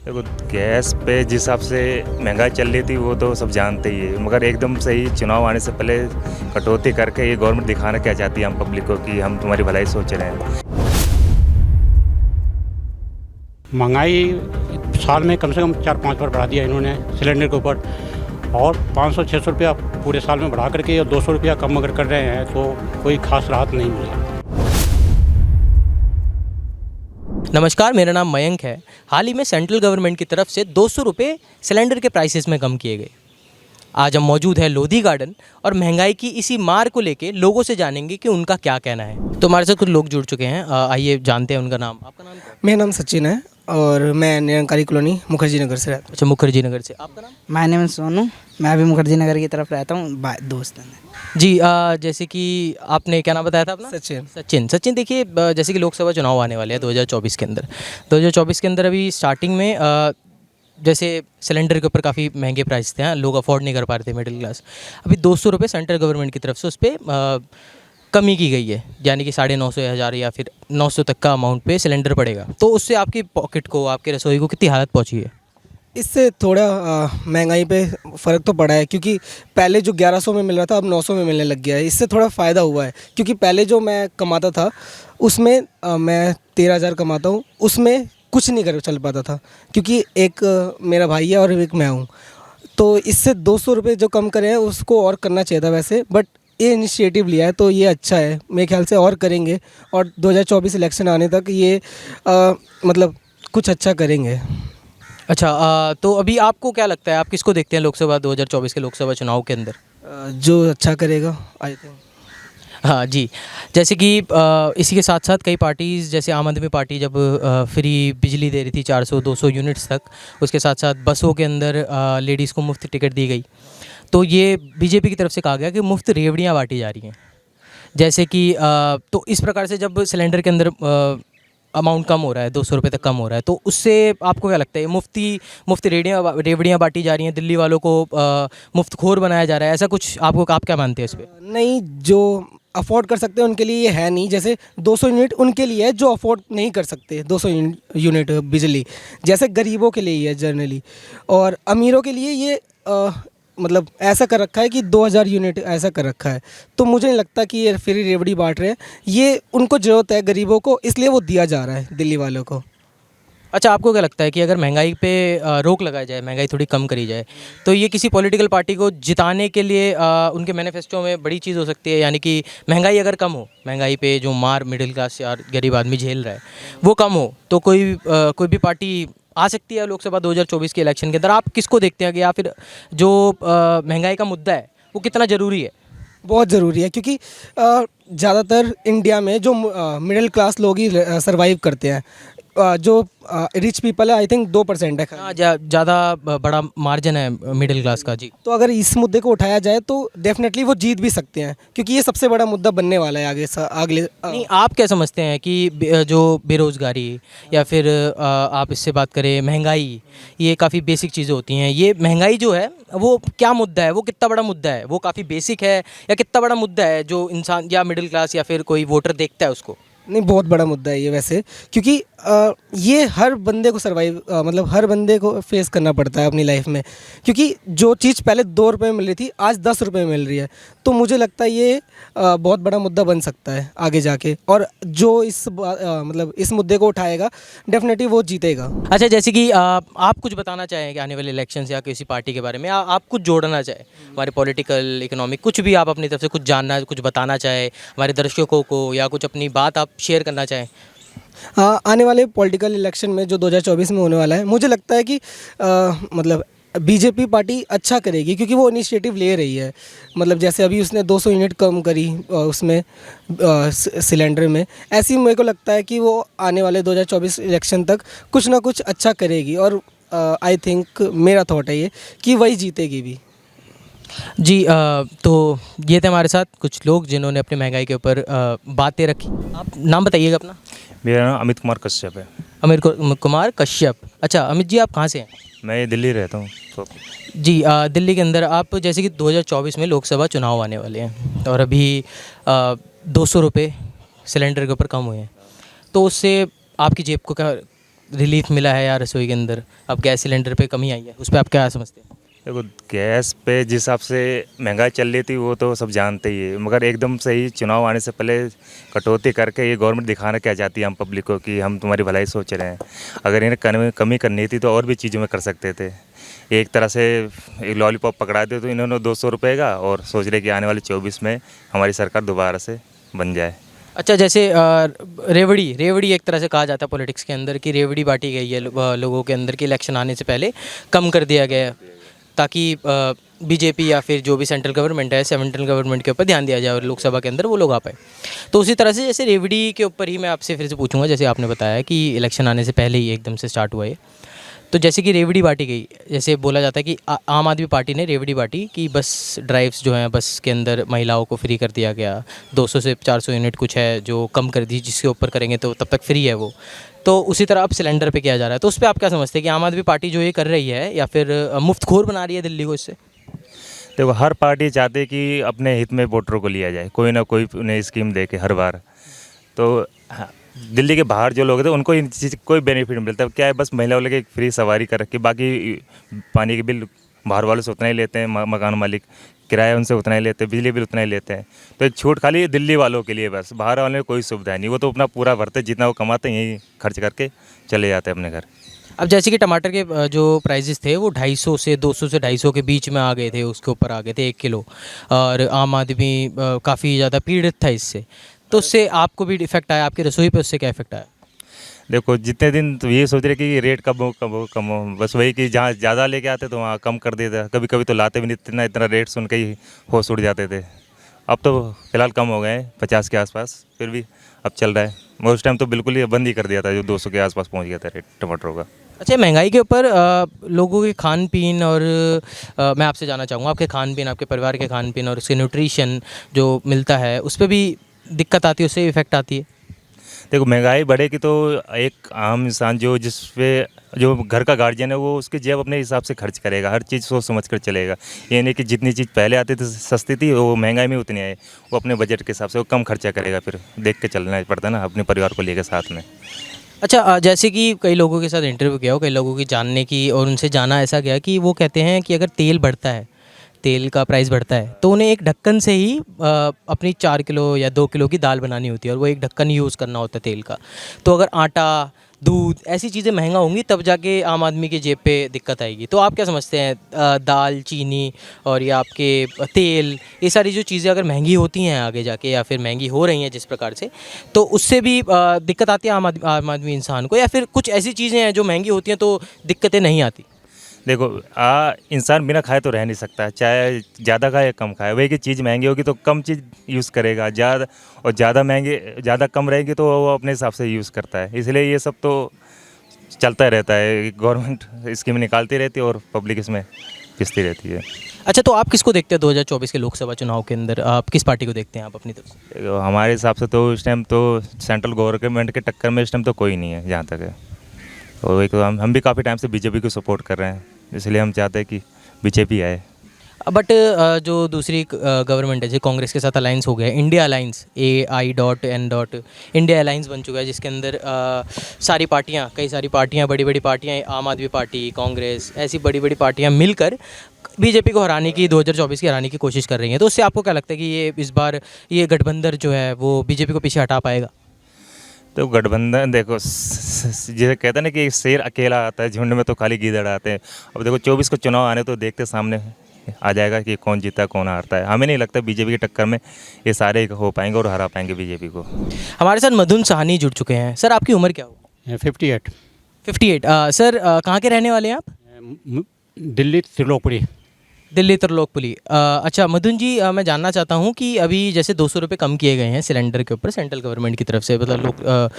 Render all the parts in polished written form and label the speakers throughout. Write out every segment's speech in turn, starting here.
Speaker 1: देखो, गैस पे जिस हिसाब से महंगाई चल रही थी वो तो सब जानते ही है, मगर एकदम सही चुनाव आने से पहले कटौती करके ये गवर्नमेंट दिखाना क्या चाहती है हम पब्लिक को कि हम तुम्हारी भलाई सोच रहे हैं।
Speaker 2: महंगाई साल में कम से कम 4-5 बार बढ़ा दिया इन्होंने सिलेंडर के ऊपर, और 500-600 रुपया पूरे साल में बढ़ा करके और 200 रुपया कम अगर कर रहे हैं तो कोई खास राहत नहीं मिली।
Speaker 3: नमस्कार, मेरा नाम मयंक है। हाल ही में सेंट्रल गवर्नमेंट की तरफ से 200 रुपये सिलेंडर के प्राइसेस में कम किए गए। आज हम मौजूद हैं लोधी गार्डन और महंगाई की इसी मार को लेके लोगों से जानेंगे कि उनका क्या कहना है। तो हमारे साथ कुछ लोग जुड़ चुके हैं, आइए जानते हैं उनका नाम। आपका नाम क्या है?
Speaker 4: मेरा नाम सचिन है और मैं निरंकारी कॉलोनी मुखर्जी नगर से रहता हूँ।
Speaker 3: अच्छा, मुखर्जी नगर से। आपका नाम?
Speaker 5: माय नेम सोनू, मैं भी मुखर्जी नगर की तरफ रहता हूँ, दोस्त हैं।
Speaker 3: जी, जैसे कि आपने क्या नाम बताया था अपना? सचिन देखिए, जैसे कि लोकसभा चुनाव आने वाले हैं 2024 के अंदर। 2024 के अंदर अभी स्टार्टिंग में जैसे सिलेंडर के ऊपर काफ़ी महंगे प्राइस थे, लोग अफोर्ड नहीं कर पा रहे थे, मिडिल क्लास। अभी 200 रुपये सेंट्रल गवर्नमेंट की तरफ से उस पर कमी की गई है, यानी कि 950 या 1000 या फिर 900 तक का अमाउंट पे सिलेंडर पड़ेगा। तो उससे आपकी पॉकेट को, आपके रसोई को कितनी हालत पहुंची है?
Speaker 4: इससे थोड़ा महंगाई पे फ़र्क तो पड़ा है, क्योंकि पहले जो 1100 में मिल रहा था अब 900 में मिलने लग गया है। इससे थोड़ा फ़ायदा हुआ है, क्योंकि पहले जो मैं कमाता था उसमें मैं 13,000 कमाता हूँ, उसमें कुछ नहीं कर चल पाता था, क्योंकि एक मेरा भाई है और एक मैं हूँ। तो इससे 200 रुपये जो कम करे हैं उसको और करना चाहिए था वैसे, बट ये इनिशिएटिव लिया है तो ये अच्छा है। मेरे ख्याल से और करेंगे और 2024 इलेक्शन आने तक ये मतलब कुछ अच्छा करेंगे।
Speaker 3: अच्छा, तो अभी आपको क्या लगता है, आप किसको देखते हैं लोकसभा 2024 के लोकसभा चुनाव के अंदर?
Speaker 4: जो अच्छा करेगा, आई थिंक।
Speaker 3: हाँ जी, जैसे कि इसी के साथ साथ कई पार्टीज़, जैसे आम आदमी पार्टी जब फ्री बिजली दे रही थी 400-200 यूनिट्स तक, उसके साथ साथ बसों के अंदर लेडीज़ को मुफ्त टिकट दी गई। तो ये बीजेपी की तरफ से कहा गया कि मुफ्त रेवड़ियाँ बांटी जा रही हैं। जैसे कि तो इस प्रकार से जब सिलेंडर के अंदर अमाउंट कम हो रहा है, 200 रुपये तक कम हो रहा है, तो उससे आपको क्या लगता है? मुफ्त रेवड़ियाँ बांटी जा रही हैं, दिल्ली वालों को मुफ्तखोर बनाया जा रहा है, ऐसा कुछ आप क्या मानते हैं इस पर?
Speaker 4: नहीं, जो अफोर्ड कर सकते हैं उनके लिए ये है नहीं। जैसे 200 यूनिट उनके लिए है जो अफोर्ड नहीं कर सकते, 200 यूनिट बिजली, जैसे गरीबों के लिए ही है जनरली। और अमीरों के लिए ये मतलब ऐसा कर रखा है कि 2000 यूनिट ऐसा कर रखा है। तो मुझे नहीं लगता कि ये फ्री रेवड़ी बांट रहे हैं, ये उनको ज़रूरत है गरीबों को, इसलिए वो दिया जा रहा है दिल्ली वालों को।
Speaker 3: अच्छा, आपको क्या लगता है कि अगर महंगाई पे रोक लगाई जाए, महंगाई थोड़ी कम करी जाए, तो ये किसी पॉलिटिकल पार्टी को जिताने के लिए उनके मैनिफेस्टो में बड़ी चीज़ हो सकती है? यानी कि महंगाई अगर कम हो, महंगाई पे जो मार मिडिल क्लास या गरीब आदमी झेल रहा है वो कम हो, तो कोई भी पार्टी आ सकती है लोकसभा 2024 के इलेक्शन के अंदर। आप किसको देखते हैं कि या फिर जो महंगाई का मुद्दा है वो कितना ज़रूरी है?
Speaker 4: बहुत ज़रूरी है, क्योंकि ज़्यादातर इंडिया में जो मिडिल क्लास लोग ही सर्वाइव करते हैं। जो रिच पीपल है आई थिंक 2% है।
Speaker 3: हाँ, ज़्यादा बड़ा मार्जिन है मिडिल क्लास का जी।
Speaker 4: तो अगर इस मुद्दे को उठाया जाए तो डेफिनेटली वो जीत भी सकते हैं, क्योंकि ये सबसे बड़ा मुद्दा बनने वाला है अगले
Speaker 3: नहीं, आप क्या समझते हैं कि जो बेरोज़गारी या फिर आप इससे बात करें महंगाई, ये काफ़ी बेसिक चीज़ें होती हैं। ये महंगाई जो है वो क्या मुद्दा है, वो कितना बड़ा मुद्दा है, वो काफ़ी बेसिक है या कितना बड़ा मुद्दा है जो इंसान या मिडिल क्लास या फिर कोई वोटर देखता है उसको?
Speaker 4: नहीं, बहुत बड़ा मुद्दा है ये वैसे, क्योंकि ये हर बंदे को मतलब हर बंदे को फेस करना पड़ता है अपनी लाइफ में। क्योंकि जो चीज़ पहले 2 रुपये में मिल रही थी आज 10 रुपये में मिल रही है। तो मुझे लगता है ये बहुत बड़ा मुद्दा बन सकता है आगे जाके, और जो मतलब इस मुद्दे को उठाएगा डेफिनेटली वो जीतेगा।
Speaker 3: अच्छा, जैसे कि आप कुछ बताना चाहें कि आने वाले इलेक्शंस या किसी पार्टी के बारे में, आप कुछ जोड़ना चाहें हमारे पॉलिटिकल, इकोनॉमिक, कुछ भी आप अपनी तरफ से कुछ जानना, कुछ बताना चाहें हमारे दर्शकों को, या कुछ अपनी बात आप शेयर करना चाहें?
Speaker 4: हाँ, आने वाले पॉलिटिकल इलेक्शन में जो 2024 में होने वाला है, मुझे लगता है कि मतलब बीजेपी पार्टी अच्छा करेगी, क्योंकि वो इनिशिएटिव ले रही है। मतलब जैसे अभी उसने 200 यूनिट कम करी उसमें सिलेंडर में, ऐसी मेरे को लगता है कि वो आने वाले 2024 इलेक्शन तक कुछ ना कुछ अच्छा करेगी। और आई थिंक मेरा थॉट है ये कि वही जीतेगी भी।
Speaker 3: जी, तो ये थे हमारे साथ कुछ लोग जिन्होंने अपनी महंगाई के ऊपर बातें रखी। आप नाम बताइएगा अपना?
Speaker 1: मेरा नाम अमित कुमार कश्यप है।
Speaker 3: कुमार कश्यप। अच्छा अमित जी, आप कहाँ से हैं?
Speaker 1: मैं दिल्ली रहता हूँ। तो
Speaker 3: जी, दिल्ली के अंदर आप, जैसे कि 2024 में लोकसभा चुनाव आने वाले हैं और अभी 200 रुपये सिलेंडर के ऊपर कम हुए हैं, तो उससे आपकी जेब को क्या रिलीफ मिला है या रसोई के अंदर अब गैस सिलेंडर पे कमी आई है, उस पर आप क्या समझते हैं?
Speaker 1: देखो गैस पे जिस हिसाब से महंगाई चल रही थी वो तो सब जानते ही है, मगर एकदम से ही चुनाव आने से पहले कटौती करके ये गवर्नमेंट दिखाना क्या चाहती है हम पब्लिक को कि हम तुम्हारी भलाई सोच रहे हैं। अगर इन्हें कमी करनी थी तो और भी चीज़ों में कर सकते थे। एक तरह से एक लॉलीपॉप पकड़ा दिया तो इन्होंने 200 रुपये का, और सोच रहे कि आने वाले 24 में हमारी सरकार दोबारा से बन जाए।
Speaker 3: अच्छा, जैसे रेवड़ी एक तरह से कहा जाता है पॉलिटिक्स के अंदर कि रेवड़ी बांटी गई है लोगों के अंदर कि इलेक्शन आने से पहले कम कर दिया गया है ताकि बीजेपी या फिर जो भी सेंट्रल गवर्नमेंट है सेंट्रल गवर्नमेंट के ऊपर ध्यान दिया जाए और लोकसभा के अंदर वो लोग आ पाए। तो उसी तरह से जैसे रेवड़ी के ऊपर ही मैं आपसे फिर से पूछूंगा, जैसे आपने बताया कि इलेक्शन आने से पहले ही एकदम से स्टार्ट हुआ है, तो जैसे कि रेवड़ी बांटी गई, जैसे बोला जाता है कि आम आदमी पार्टी ने रेवड़ी बांटी कि बस ड्राइव्स जो हैं बस के अंदर महिलाओं को फ्री कर दिया गया, 200 से 400 यूनिट कुछ है जो कम कर दी, जिसके ऊपर करेंगे तो तब तक फ्री है वो। तो उसी तरह अब सिलेंडर पे किया जा रहा है, तो उस पर आप क्या समझते हैं कि आम आदमी पार्टी जो ये कर रही है या फिर मुफ्तखोर बना रही है दिल्ली को इससे?
Speaker 1: देखो हर पार्टी चाहती है कि अपने हित में वोटरों को लिया जाए, कोई ना कोई उन्हें स्कीम दे के हर बार। तो दिल्ली के बाहर जो लोग थे उनको इन चीज़ कोई बेनिफिट मिलता है, क्या है बस महिलाओं के फ्री सवारी कर रखी, बाकी पानी के बिल बाहर वालों से उतना ही लेते हैं, मकान मालिक किराया उनसे उतना ही लेते हैं, बिजली बिल उतना ही लेते हैं। तो एक छूट खाली दिल्ली वालों के लिए, बस बाहर वालों में कोई सुविधा नहीं, वो तो अपना पूरा भरते जितना वो कमाते हैं यही खर्च करके चले जाते हैं अपने घर।
Speaker 3: अब जैसे कि टमाटर के जो प्राइजेस थे वो 250 से 200 से 250 के बीच में आ गए थे, उसके ऊपर आ गए थे 1 किलो, और आम आदमी काफ़ी ज़्यादा पीड़ित था इससे। तो उससे आपको भी इफेक्ट आया, आपकी रसोई पे उससे क्या इफेक्ट आया?
Speaker 1: देखो जितने दिन तो ये सोच रहे कि रेट कम हो, बस वही कि जहाँ ज़्यादा लेके आते तो वहाँ कम कर देता, कभी कभी तो लाते भी नहीं, इतना रेट सुन के ही होश उड़ जाते थे। अब तो फिलहाल कम हो गए हैं 50 के आसपास, फिर भी अब चल रहा है। उस टाइम तो बिल्कुल ही बंद ही कर दिया था, जो 200 के आसपास पहुँच गया था रेट टमाटरों का।
Speaker 3: अच्छा, महंगाई के ऊपर लोगों के खान पीन और मैं आपसे जानना चाहूँगा आपके खान पीन, आपके परिवार के खान पीन और उसके न्यूट्रिशन जो मिलता है उस पर भी दिक्कत आती है, उससे इफेक्ट आती है?
Speaker 1: देखो महंगाई बढ़ेगी तो एक आम इंसान जो घर का गार्जियन है वो उसकी जेब अपने हिसाब से खर्च करेगा, हर चीज़ सोच समझ कर चलेगा। ये नहीं कि जितनी चीज़ पहले आती थी सस्ती थी वो महंगाई में उतनी आए, वो अपने बजट के हिसाब से वो कम खर्चा करेगा, फिर देख के चलना पड़ता है ना अपने परिवार को लेकर साथ में।
Speaker 3: अच्छा, जैसे कि कई लोगों के साथ इंटरव्यू किया हो, कई लोगों की जानने की और उनसे जाना ऐसा गया कि वो कहते हैं कि अगर तेल बढ़ता है, तेल का प्राइस बढ़ता है तो उन्हें एक ढक्कन से ही अपनी 4 किलो या 2 किलो की दाल बनानी होती है और वो एक ढक्कन यूज़ करना होता है तेल का। तो अगर आटा, दूध ऐसी चीज़ें महंगा होंगी तब जाके आम आदमी की जेब पे दिक्कत आएगी। तो आप क्या समझते हैं, दाल, चीनी और ये आपके तेल, ये सारी जो चीज़ें अगर महंगी होती हैं आगे जाके या फिर महंगी हो रही हैं जिस प्रकार से, तो उससे भी दिक्कत आती है आम आदमी इंसान को, या फिर कुछ ऐसी चीज़ें हैं जो महंगी होती हैं तो दिक्कतें नहीं आती?
Speaker 1: देखो इंसान बिना खाए तो रह नहीं सकता, चाहे ज़्यादा खाए या कम खाए। वही की चीज़ महंगी होगी तो कम चीज़ यूज़ करेगा, ज़्यादा कम रहेगी तो वो अपने हिसाब से यूज़ करता है। इसलिए ये सब तो चलता रहता है, गवर्नमेंट स्कीम निकालती रहती है और पब्लिक इसमें पिसती रहती है।
Speaker 3: अच्छा, तो आप किसको देखते हैं 2024 के लोकसभा चुनाव के अंदर, आप किस पार्टी को देखते हैं आप अपनी तरफ से?
Speaker 1: देखो, हमारे हिसाब से तो इस टाइम तो सेंट्रल गवर्नमेंट के टक्कर में इस टाइम तो कोई नहीं है जहाँ तक है। और एक हम भी काफ़ी टाइम से बीजेपी को सपोर्ट कर रहे हैं, इसलिए हम चाहते हैं कि बीजेपी आए।
Speaker 3: बट जो दूसरी गवर्नमेंट है, जो कांग्रेस के साथ अलाइंस हो गया है, India alliance, AI.N. India alliance बन चुका है, जिसके अंदर कई सारी पार्टियां, बड़ी बड़ी पार्टियां, आम आदमी पार्टी, कांग्रेस, ऐसी बड़ी बड़ी पार्टियां मिलकर बीजेपी को हराने की 2024 की हराने की कोशिश कर रही हैं। तो उससे आपको क्या लगता है कि ये इस बार ये गठबंधन जो है वो बीजेपी को पीछे हटा पाएगा?
Speaker 1: तो गठबंधन देखो जैसे कहते हैं ना कि शेर अकेला आता है, झुंड में तो खाली गीदड़ आते हैं। अब देखो 24 को चुनाव आने तो देखते सामने आ जाएगा कि कौन जीता कौन हारता है। हमें नहीं लगता बीजेपी की टक्कर में ये सारे हो पाएंगे और हरा पाएंगे बीजेपी को।
Speaker 3: हमारे साथ मधुन साहनी जुड़ चुके हैं। सर, आपकी उम्र क्या होगी?
Speaker 2: 58।
Speaker 3: 58। सर, कहाँ के रहने वाले हैं आप?
Speaker 2: दिल्ली त्रिलोकपुरी।
Speaker 3: दिल्ली त्रिलोकपुरी। अच्छा मधुन जी, मैं जानना चाहता हूँ कि अभी जैसे 200 रुपये कम किए गए हैं सिलेंडर के ऊपर सेंट्रल गवर्नमेंट की तरफ से, मतलब लोग,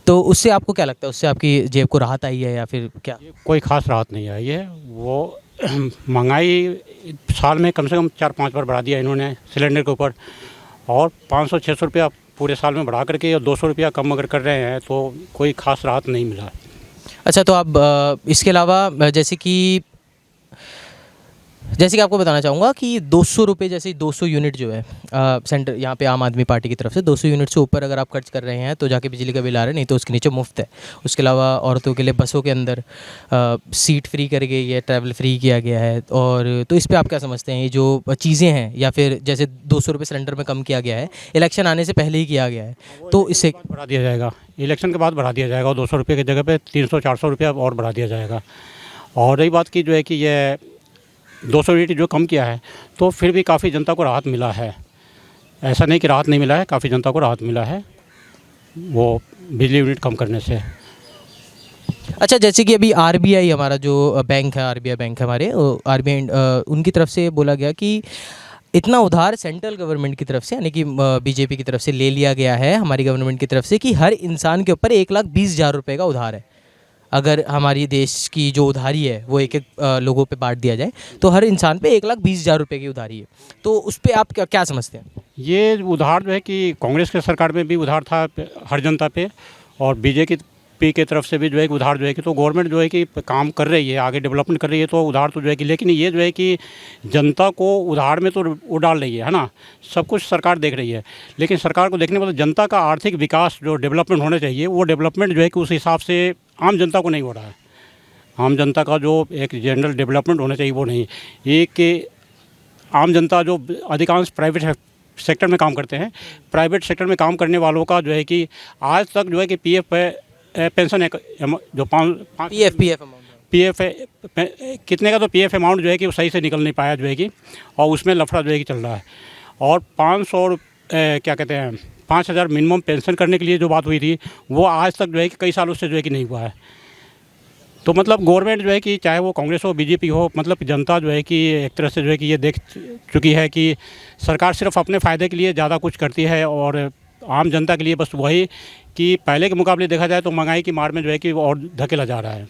Speaker 3: तो उससे आपको क्या लगता है, उससे आपकी जेब को राहत आई है या फिर क्या?
Speaker 2: कोई ख़ास राहत नहीं आई है। वो महंगाई साल में कम से कम 4-5 बार बढ़ा दिया इन्होंने सिलेंडर के ऊपर, और 500-600 रुपया पूरे साल में बढ़ा करके और 200 रुपया कम अगर कर रहे हैं तो कोई ख़ास राहत नहीं मिला।
Speaker 3: अच्छा, तो आप इसके अलावा जैसे कि जैसे कि आपको बताना चाहूँगा कि 200 रुपये जैसे 200 यूनिट जो है सेंटर यहाँ पे आम आदमी पार्टी की तरफ से 200 यूनिट से ऊपर अगर आप खर्च कर रहे हैं तो जाके बिजली का बिल आ रहा है, नहीं तो उसके नीचे मुफ्त है। उसके अलावा औरतों के लिए बसों के अंदर सीट फ्री कर गई है, ट्रैवल फ्री किया गया है। और तो इस पर आप क्या समझते हैं, ये जो चीज़ें हैं, या फिर जैसे 200 रुपये सिलेंडर में कम किया गया है, इलेक्शन आने से पहले ही किया गया है, तो इससे
Speaker 2: बढ़ा दिया जाएगा, इलेक्शन के बाद बढ़ा दिया जाएगा, और 200 रुपये की जगह पे 300-400 रुपया और बढ़ा दिया जाएगा। और रही बात की जो है कि ये 200 यूनिट जो कम किया है, तो फिर भी काफ़ी जनता को राहत मिला है। ऐसा नहीं कि राहत नहीं मिला है, काफ़ी जनता को राहत मिला है वो बिजली यूनिट कम करने से।
Speaker 3: अच्छा, जैसे कि अभी आरबीआई हमारा जो बैंक है, आरबीआई बैंक है हमारे, आरबीआई उनकी तरफ से बोला गया कि इतना उधार सेंट्रल गवर्नमेंट की तरफ से, यानी कि बीजेपी की तरफ से ले लिया गया है हमारी गवर्नमेंट की तरफ से, कि हर इंसान के ऊपर 1,20,000 रुपये का उधार है। अगर हमारी देश की जो उधारी है वो एक एक लोगों पे बांट दिया जाए तो हर इंसान पे 1,20,000 रुपये की उधारी है। तो उस पर आप क्या समझते हैं?
Speaker 2: ये उधार जो है कि कांग्रेस के सरकार में भी उधार था हर जनता पे, और बीजेपी के तरफ से भी जो है कि उधार जो है कि, तो गवर्नमेंट जो है कि काम कर रही है, आगे डेवलपमेंट कर रही है, तो उधार तो जो है कि, लेकिन ये जो है कि जनता को उधार में तो वो डाल रही है ना, सब कुछ सरकार देख रही है, लेकिन सरकार को देखने मतलब जनता का आर्थिक विकास जो डेवलपमेंट होना चाहिए, वो डेवलपमेंट जो है कि उस हिसाब से आम जनता को नहीं हो रहा है। आम जनता का जो एक जनरल डेवलपमेंट होना चाहिए वो नहीं। एक आम जनता जो अधिकांश प्राइवेट सेक्टर में काम करते हैं, प्राइवेट सेक्टर में काम करने वालों का जो है कि आज तक जो है कि पीएफ पेंशन है जो पीएफ कितने का, तो पीएफ अमाउंट जो है कि वो सही से निकल नहीं पाया जो है कि, और उसमें लफड़ा जो है कि चल रहा है। और 500 क्या कहते हैं 5,000 मिनिमम पेंशन करने के लिए जो बात हुई थी, वो आज तक जो है कि कई सालों से जो है कि नहीं हुआ है। तो मतलब गवर्नमेंट जो है कि चाहे वो कांग्रेस हो, बीजेपी हो, मतलब जनता जो है कि एक तरह से जो है कि ये देख चुकी है कि सरकार सिर्फ अपने फ़ायदे के लिए ज़्यादा कुछ करती है, और आम जनता के लिए बस वही कि पहले के मुकाबले देखा जाए तो महंगाई की मार में जो है कि और धकेला जा रहा है।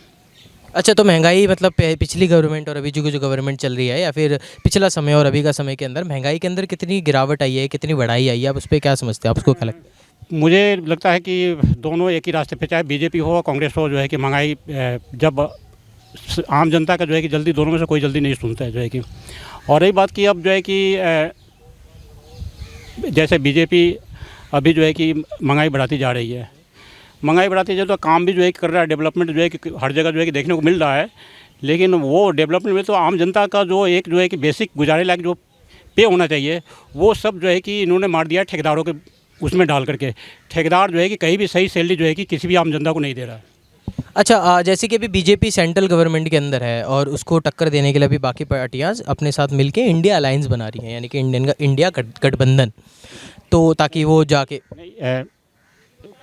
Speaker 3: अच्छा, तो महंगाई मतलब पिछली गवर्नमेंट और अभी जो गवर्नमेंट चल रही है, या फिर पिछला समय और अभी का समय के अंदर महंगाई के अंदर कितनी गिरावट आई है, कितनी बढ़ाई आई है, आप उस पर क्या समझते हैं, आपको क्या लगता है?
Speaker 2: मुझे लगता है कि दोनों एक ही रास्ते पे, चाहे बीजेपी हो कांग्रेस हो, जो है कि महंगाई जब आम जनता का जो है कि जल्दी, दोनों में से कोई जल्दी नहीं सुनता है जो है कि। और रही बात की अब जो है कि जैसे बीजेपी अभी जो है कि महंगाई बढ़ाती जा रही है, महंगाई बढ़ाती जाए तो काम भी जो है कर रहा है, डेवलपमेंट जो है कि हर जगह जो है कि देखने को मिल रहा है, लेकिन वो डेवलपमेंट में तो आम जनता का जो एक जो है कि बेसिक गुजारे लायक जो पे होना चाहिए, वो सब जो है कि इन्होंने मार दिया ठेकेदारों के उसमें डाल करके। ठेकेदार जो है कि कहीं भी सही सैलरी जो है कि किसी भी आम जनता को नहीं दे रहा है।
Speaker 3: अच्छा, जैसे कि अभी बीजेपी सेंट्रल गवर्नमेंट के अंदर है और उसको टक्कर देने के लिए अभी बाकी पार्टियां अपने साथ मिलके इंडिया अलायंस बना रही हैं, यानी कि इंडिया गठबंधन, तो ताकि वो जाके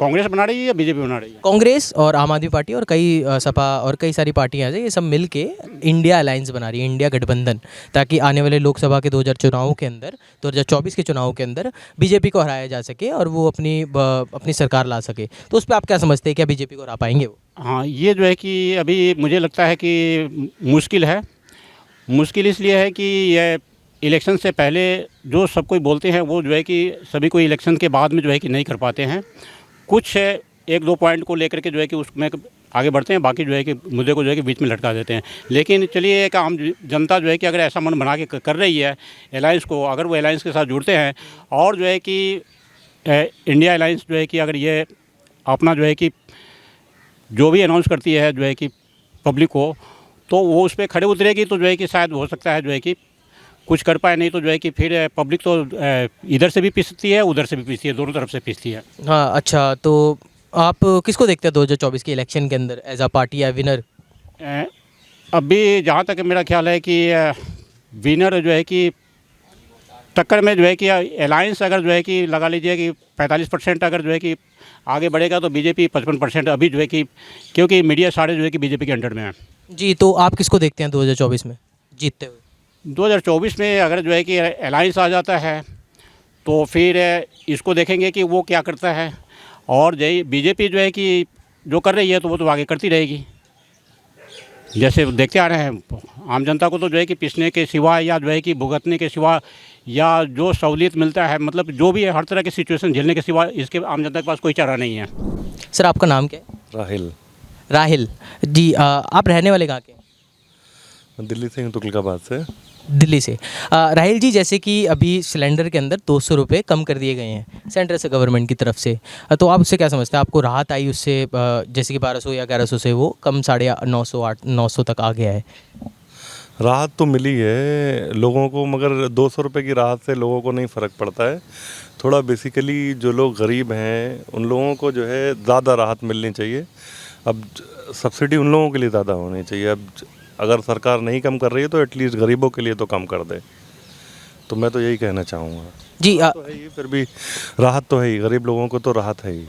Speaker 2: कांग्रेस बना रही है या बीजेपी बना रही है?
Speaker 3: कांग्रेस और आम आदमी पार्टी और कई सपा और कई सारी पार्टियां हैं, ये सब मिल के इंडिया अलायंस बना रही है, इंडिया गठबंधन, ताकि आने वाले लोकसभा के 2024 के चुनाव के अंदर बीजेपी को हराया जा सके और वो अपनी सरकार ला सके। तो उस पर आप क्या समझते हैं, क्या बीजेपी को हरा पाएंगे वो?
Speaker 2: हाँ, ये जो है कि अभी मुझे लगता है कि मुश्किल है। मुश्किल इसलिए है कि यह इलेक्शन से पहले जो सब कोई बोलते हैं वो जो है कि सभी को इलेक्शन के बाद में जो है कि नहीं कर पाते हैं। कुछ 1-2 पॉइंट को लेकर के जो है कि उसमें आगे बढ़ते हैं, बाकी जो है कि मुद्दे को जो है कि बीच में लटका देते हैं। लेकिन चलिए, एक आम जनता जो है कि अगर ऐसा मन बना के कर रही है अलायंस को, अगर वो अलायंस के साथ जुड़ते हैं और जो है कि इंडिया अलायंस जो है कि अगर ये अपना जो है कि जो भी अनाउंस करती है जो है कि पब्लिक को, तो वो उस पर खड़े उतरेगी, तो जो है कि शायद हो सकता है जो है कि कुछ कर पाए, नहीं तो जो है कि फिर पब्लिक तो इधर से भी पिसती है, उधर से भी पिसती है, दोनों तरफ से पिसती है।
Speaker 3: हाँ, अच्छा, तो आप किसको देखते हैं 2024 के इलेक्शन के अंदर एज अ पार्टी या विनर?
Speaker 2: अभी जहाँ तक मेरा ख्याल है कि विनर जो है कि टक्कर में जो है कि अलायंस अगर जो है कि लगा लीजिए कि 45% अगर जो है कि आगे बढ़ेगा, तो बीजेपी 55% अभी जो है कि, क्योंकि मीडिया सारे जो है कि बीजेपी के अंडर में है।
Speaker 3: जी, तो आप किसको देखते हैं 2024 में जीतते हुए?
Speaker 2: 2024 में अगर जो है कि अलायंस आ जाता है तो फिर इसको देखेंगे कि वो क्या करता है, और जो बीजेपी जो है कि जो कर रही है तो वो तो आगे करती रहेगी। जैसे देखते आ रहे हैं, आम जनता को तो जो है कि पिसने के सिवा या जो है कि भुगतने के सिवा या जो सहूलियत मिलता है, मतलब जो भी है हर तरह की सिचुएशन झेलने के सिवा इसके आम जनता के पास कोई चारा नहीं है।
Speaker 3: सर, आपका नाम क्या है?
Speaker 1: राहिल।
Speaker 3: राहिल जी, आप रहने वाले कहाँ के हैं?
Speaker 6: दिल्ली से हूँ, तुगलकाबाद से।
Speaker 3: दिल्ली से। राहिल जी, जैसे कि अभी सिलेंडर के अंदर 200 रुपये कम कर दिए गए हैं सेंट्रल से, गवर्नमेंट की तरफ से, तो आप उससे क्या समझते हैं? आपको राहत आई उससे? जैसे कि 1200 या 1100 से वो कम 950 900 तक आ गया है।
Speaker 6: राहत तो मिली है लोगों को, मगर 200 रुपये की राहत से लोगों को नहीं फ़र्क पड़ता है। थोड़ा बेसिकली जो लोग गरीब हैं उन लोगों को जो है ज़्यादा राहत मिलनी चाहिए। अब सब्सिडी उन लोगों के लिए ज़्यादा होनी चाहिए। अब अगर सरकार नहीं कम कर रही है तो एटलीस्ट गरीबों के लिए तो कम कर दे। तो मैं तो यही कहना चाहूँगा।
Speaker 3: जी
Speaker 6: तो है ही, फिर भी राहत तो है ही, गरीब लोगों को तो राहत है ही।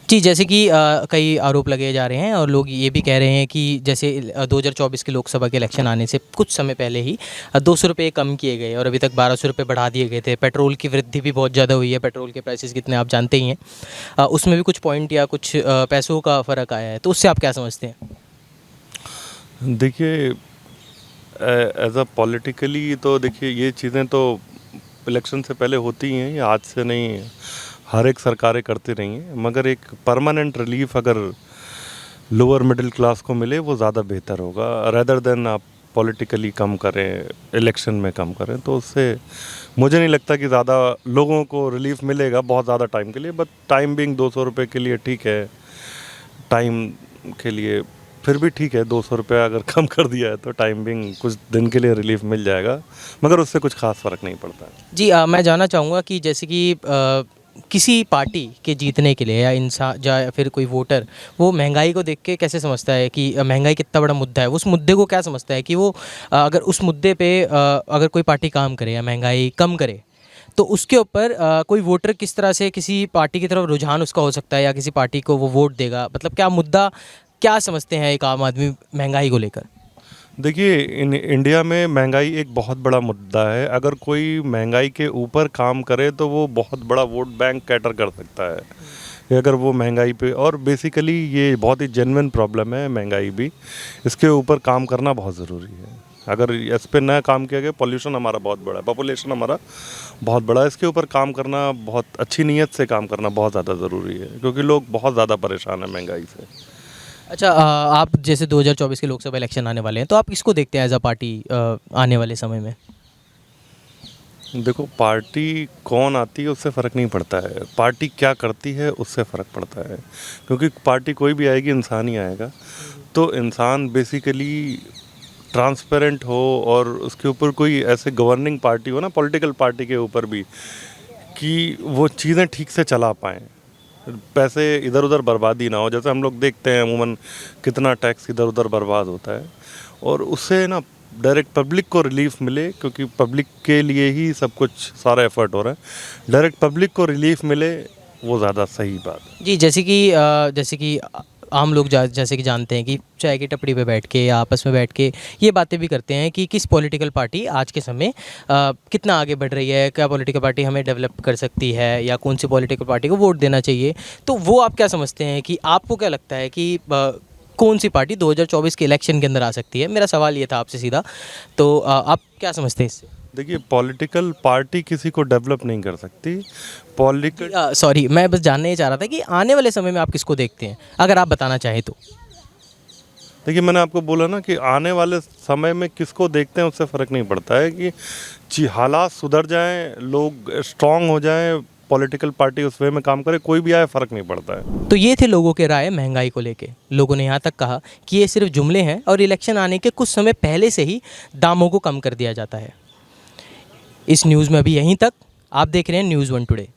Speaker 3: जी, जैसे कि कई आरोप लगाए जा रहे हैं और लोग ये भी कह रहे हैं कि जैसे 2024 के लोकसभा के इलेक्शन आने से कुछ समय पहले ही 200 रुपये कम किए गए और अभी तक 1200 रुपये बढ़ा दिए गए थे। पेट्रोल की वृद्धि भी बहुत ज़्यादा हुई है, पेट्रोल के प्राइसेस कितने आप जानते ही हैं। उसमें भी कुछ पॉइंट या कुछ पैसों का फ़र्क आया है, तो उससे आप क्या समझते हैं?
Speaker 6: देखिए, एज अ पॉलिटिकली तो देखिए ये चीज़ें तो इलेक्शन से पहले होती ही हैं, ये आज से नहीं है। हर एक सरकारें करती रही हैं, मगर एक परमानेंट रिलीफ अगर लोअर मिडिल क्लास को मिले वो ज़्यादा बेहतर होगा, रेदर देन आप पॉलिटिकली कम करें, इलेक्शन में कम करें। तो उससे मुझे नहीं लगता कि ज़्यादा लोगों को रिलीफ मिलेगा बहुत ज़्यादा टाइम के लिए। बट टाइम बिंग 200 रुपये के लिए ठीक है, टाइम के लिए फिर भी ठीक है। 200 रुपये अगर कम कर दिया है तो टाइम बिंग कुछ दिन के लिए रिलीफ मिल जाएगा, मगर उससे कुछ खास फ़र्क नहीं पड़ता है।
Speaker 3: जी, मैं जानना चाहूँगा कि जैसे कि किसी पार्टी के जीतने के लिए या इंसान या फिर कोई वोटर वो महंगाई को देख के कैसे समझता है कि महंगाई कितना बड़ा मुद्दा है? उस मुद्दे को क्या समझता है कि वो अगर उस मुद्दे पे अगर कोई पार्टी काम करे या महंगाई कम करे, तो उसके ऊपर कोई वोटर किस तरह से किसी पार्टी की तरफ रुझान उसका हो सकता है या किसी पार्टी को वो वोट देगा? मतलब क्या मुद्दा, क्या समझते हैं एक आम आदमी महंगाई को लेकर?
Speaker 6: देखिए, इंडिया में महंगाई एक बहुत बड़ा मुद्दा है। अगर कोई महंगाई के ऊपर काम करे तो वो बहुत बड़ा वोट बैंक कैटर कर सकता है कि अगर वो महंगाई पे, और बेसिकली ये बहुत ही जेन्युइन प्रॉब्लम है महंगाई भी, इसके ऊपर काम करना बहुत ज़रूरी है। अगर इस पे ना काम किया गया, पॉल्यूशन हमारा बहुत बड़ा है, पॉपुलेशन हमारा बहुत बड़ा है, इसके ऊपर काम करना, बहुत अच्छी नीयत से काम करना बहुत ज़्यादा ज़रूरी है, क्योंकि लोग बहुत ज़्यादा परेशान हैं महंगाई से।
Speaker 3: अच्छा, आप जैसे 2024 के लोकसभा इलेक्शन आने वाले हैं, तो आप किसको देखते हैं एज अ पार्टी आने वाले समय में?
Speaker 6: देखो, पार्टी कौन आती है उससे फ़र्क नहीं पड़ता है, पार्टी क्या करती है उससे फ़र्क पड़ता है। क्योंकि पार्टी कोई भी आएगी, इंसान ही आएगा। तो इंसान बेसिकली ट्रांसपेरेंट हो और उसके ऊपर कोई ऐसे गवर्निंग पार्टी हो ना, पॉलिटिकल पार्टी के ऊपर भी, कि वो चीज़ें ठीक से चला पाएँ, पैसे इधर उधर बर्बादी ना हो। जैसे हम लोग देखते हैं अमूमन कितना टैक्स इधर उधर बर्बाद होता है, और उससे ना डायरेक्ट पब्लिक को रिलीफ मिले, क्योंकि पब्लिक के लिए ही सब कुछ सारा एफर्ट हो रहा है। डायरेक्ट पब्लिक को रिलीफ मिले, वो ज़्यादा सही बात है।
Speaker 3: जी, जैसे कि आम लोग जैसे कि जानते हैं कि चाय की टपरी पे बैठ के या आपस में बैठ के ये बातें भी करते हैं कि किस पॉलिटिकल पार्टी आज के समय कितना आगे बढ़ रही है, क्या पॉलिटिकल पार्टी हमें डेवलप कर सकती है या कौन सी पॉलिटिकल पार्टी को वोट देना चाहिए। तो वो आप क्या समझते हैं कि आपको क्या लगता है कि कौन सी पार्टी 2024 के इलेक्शन के अंदर आ सकती है? मेरा सवाल ये था आपसे सीधा। तो आप क्या समझते हैं इससे?
Speaker 6: देखिए, पॉलिटिकल पार्टी किसी को डेवलप नहीं कर सकती। पॉलिटिकल
Speaker 3: सॉरी, मैं बस जानना ये चाह रहा था कि आने वाले समय में आप किसको देखते हैं, अगर आप बताना चाहें तो?
Speaker 6: देखिए, मैंने आपको बोला ना कि आने वाले समय में किसको देखते हैं उससे फ़र्क नहीं पड़ता है, कि हालात सुधर जाएं, लोग स्ट्रांग हो जाएं, पॉलिटिकल पार्टी उस वे में काम करे, कोई भी आए फ़र्क नहीं पड़ता है।
Speaker 3: तो ये थे लोगों के राय महंगाई को लेके। लोगों ने यहाँ तक कहा कि ये सिर्फ जुमले हैं और इलेक्शन आने के कुछ समय पहले से ही दामों को कम कर दिया जाता है। इस न्यूज़ में अभी यहीं तक। आप देख रहे हैं न्यूज़ 1 टुडे।